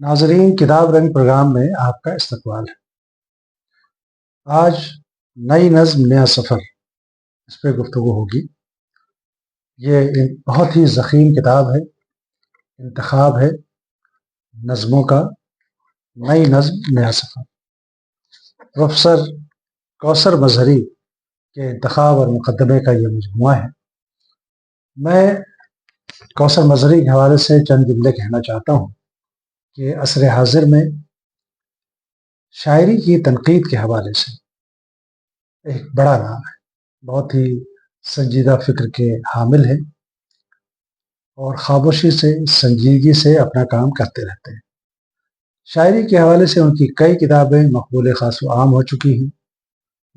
नाजरीन, किताब रंग प्रोग्राम में आपका इस्तकबाल है। आज नई नज़्म नया सफ़र इस पर गुफ्तगू होगी। ये एक बहुत ही ज़ख़ीम किताब है, इंतखाब है नज़मों का। नई नज़्म नया सफ़र प्रोफेसर कौसर मजहरी के इंतखाब और मुक़दमे का ये मजमुआ है। मैं कौसर मजहरी के हवाले से चंद जुमले कहना चाहता हूँ कि असर हाजिर में शायरी की तनकीद के हवाले से एक बड़ा नाम है, बहुत ही संजीदा फ़िक्र के हामिल हैं और खामोशी से संजीदगी से अपना काम करते रहते हैं। शायरी के हवाले से उनकी कई किताबें मकबूल ख़ास व आम हो चुकी हैं।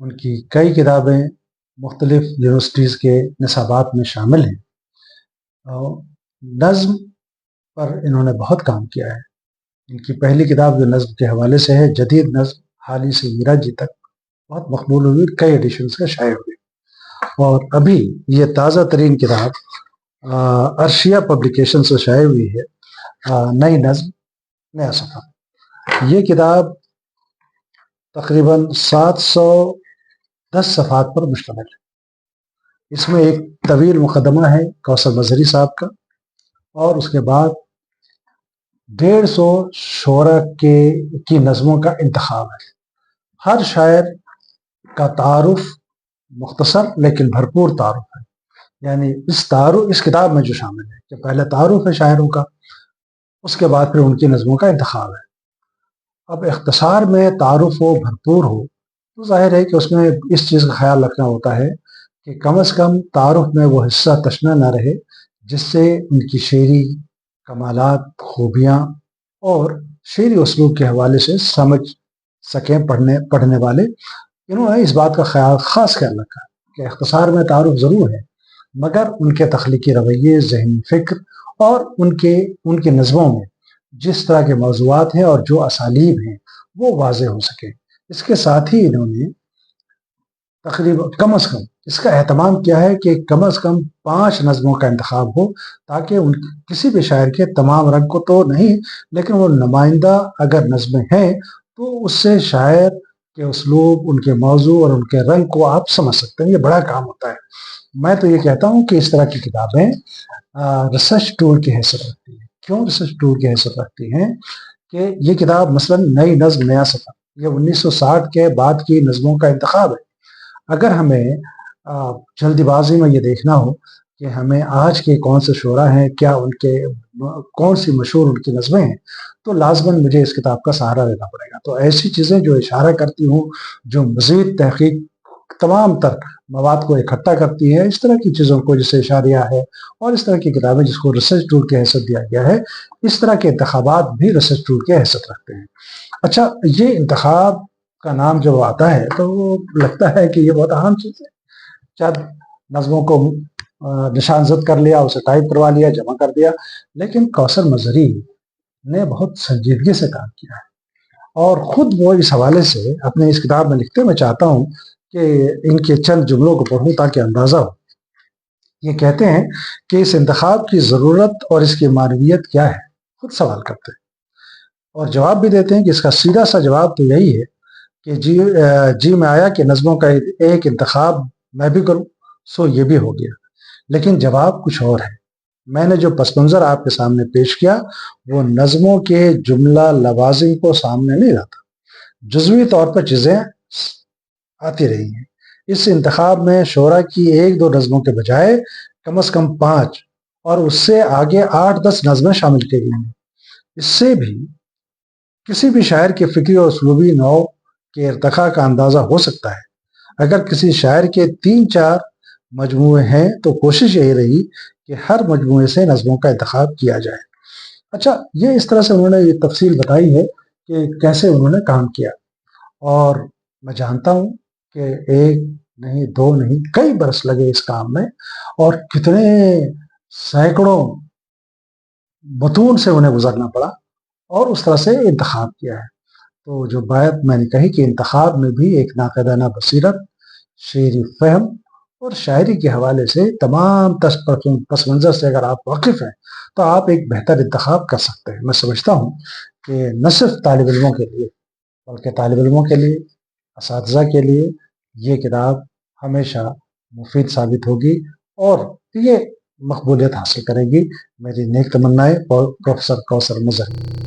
उनकी कई किताबें मुख्तलिफ़ यूनिवर्सिटीज़ के निसाबात में शामिल हैं और नज़्म पर इन्होंने बहुत काम किया है। इनकी पहली किताब जो नज़्म के हवाले से है, जदीद नज़्म हाली से मीरा जी तक, बहुत मकबूल हुई, कई एडिशंस का शाये हुए। और अभी ये ताज़ा तरीन किताब अर्शिया पब्लिकेशन से शाये हुई है, नई नज़्म नया सफ़र। ये किताब तकरीबन 710 सफ़हात पर मुश्तमिल है। इसमें एक तवील मुक़दमा है कौसर मजहरी साहब का और उसके बाद 150 शोरा की नज़मों का इंतखाब है। हर शायर का तारुफ मुख्तसर लेकिन भरपूर तारुफ है। यानी इस किताब में जो शामिल है कि पहले तारुफ है शायरों का, उसके बाद फिर उनकी नज़मों का इंतखाब है। अब इख्तिसार में तारुफ हो, भरपूर हो, तो जाहिर है कि उसमें इस चीज़ का ख्याल रखना होता है कि कम से कम तारुफ में वो हिस्सा तशना न रहे जिससे उनकी शेरी कमालात, खूबियाँ और शेरी उसलूब के हवाले से समझ सकें पढ़ने वाले। इन्होंने इस बात का ख़ास ख्याल रखा कि इख्तिसार में तारुफ ज़रूर है, मगर उनके तख्लीकी रवैये, ज़हनी फ़िक्र और उनके नज़मों में जिस तरह के मौज़ूआत हैं और जो असालीब हैं वो वाज़े हो सके। इसके साथ ही इन्होंने तकरीबन कम अज़ कम इसका एहतमाम किया है कि कम अज़ कम 5 नज़मों का इंतखाब हो, ताकि उन किसी भी शायर के तमाम रंग को तो नहीं, लेकिन वो नुमाइंदा अगर नज़में हैं तो उससे शायर के उसलूब, उनके मौजू और उनके रंग को आप समझ सकते हैं। ये बड़ा काम होता है। मैं तो ये कहता हूँ कि इस तरह की किताबें रिसर्च टूल की हैसियत रखती हैं। क्यों रिसर्च टूल की हैसियत रखती हैं? कि ये किताब मसलन नई नज़्म नया सफ़र, ये 1960 के बाद की नज़मों का इंतखाब है। अगर हमें जल्दीबाजी में ये देखना हो कि हमें आज के कौन से शोरा हैं, क्या उनके कौन सी मशहूर उनकी नज़में हैं, तो लाज़मन मुझे इस किताब का सहारा लेना पड़ेगा। तो ऐसी चीज़ें जो इशारा करती हूँ, जो मज़ीद तहकीक तमाम तर मवाद को इकट्ठा करती है, इस तरह की चीज़ों को जैसे इशारिया है और इस तरह की किताबें जिसको रिसर्च टूल की हैसियत दिया गया है, इस तरह के इंतखाबात भी रिसर्च टूल की हैसियत रखते हैं। अच्छा, ये इंतखाब का नाम जब आता है तो लगता है कि ये बहुत अहम चीज़ है। चंद नज़मों को निशानज़द कर लिया, उसे टाइप करवा लिया, जमा कर दिया, लेकिन कौसर मजहरी ने बहुत संजीदगी से काम किया है और ख़ुद वो इस हवाले से अपने इस किताब में लिखते, मैं चाहता हूँ कि इनके चंद जुमलों को पढ़ूँ ताकि अंदाज़ा हो। ये कहते हैं कि इस इंतखाब की ज़रूरत और इसकी मानवियत क्या है, खुद सवाल करते हैं और जवाब भी देते हैं कि इसका सीधा सा जवाब तो यही है कि जी में आया कि नज़मों का एक इंतखाब मैं भी करूं, सो ये भी हो गया। लेकिन जवाब कुछ और है। मैंने जो पस मंज़र आपके सामने पेश किया वो नज़मों के जुमला लवाज़िम को सामने नहीं लाता, जुज़वी तौर पर चीज़ें आती रही हैं। इस इंतखाब में शोरा की 1-2 नज़मों के बजाय कम से कम 5 और उससे आगे 8-10 नज़में शामिल की गई हैं। इससे भी किसी भी शायर के फ़िक्री और उसलूबी नौ के इर्तिक़ा का अंदाज़ा हो सकता है। अगर किसी शायर के 3-4 मजमूए हैं तो कोशिश यही रही कि हर मजमूए से नज़मों का इंतखाब किया जाए। अच्छा, ये इस तरह से उन्होंने ये तफ़सील बताई है कि कैसे उन्होंने काम किया और मैं जानता हूँ कि 1 नहीं, 2 नहीं, कई बरस लगे इस काम में और कितने सैकड़ों मतून से उन्हें गुजरना पड़ा और उस तरह से इंतखाब किया है। तो जो बात मैंने कही कि इंतखाब में भी एक नाक़िदाना बसीरत, शेरी फ़हम اور شاعری کے حوالے سے تمام پس منظر سے اگر آپ واقف ہیں تو آپ ایک بہتر انتخاب کر سکتے ہیں۔ میں سمجھتا ہوں کہ نہ صرف طالب علموں کے لیے بلکہ طالب علموں کے لیے، اساتذہ کے لیے یہ کتاب ہمیشہ مفید ثابت ہوگی اور یہ مقبولیت حاصل کرے گی۔ میری نیک تمنائیں پروفیسر کوثر مظہر۔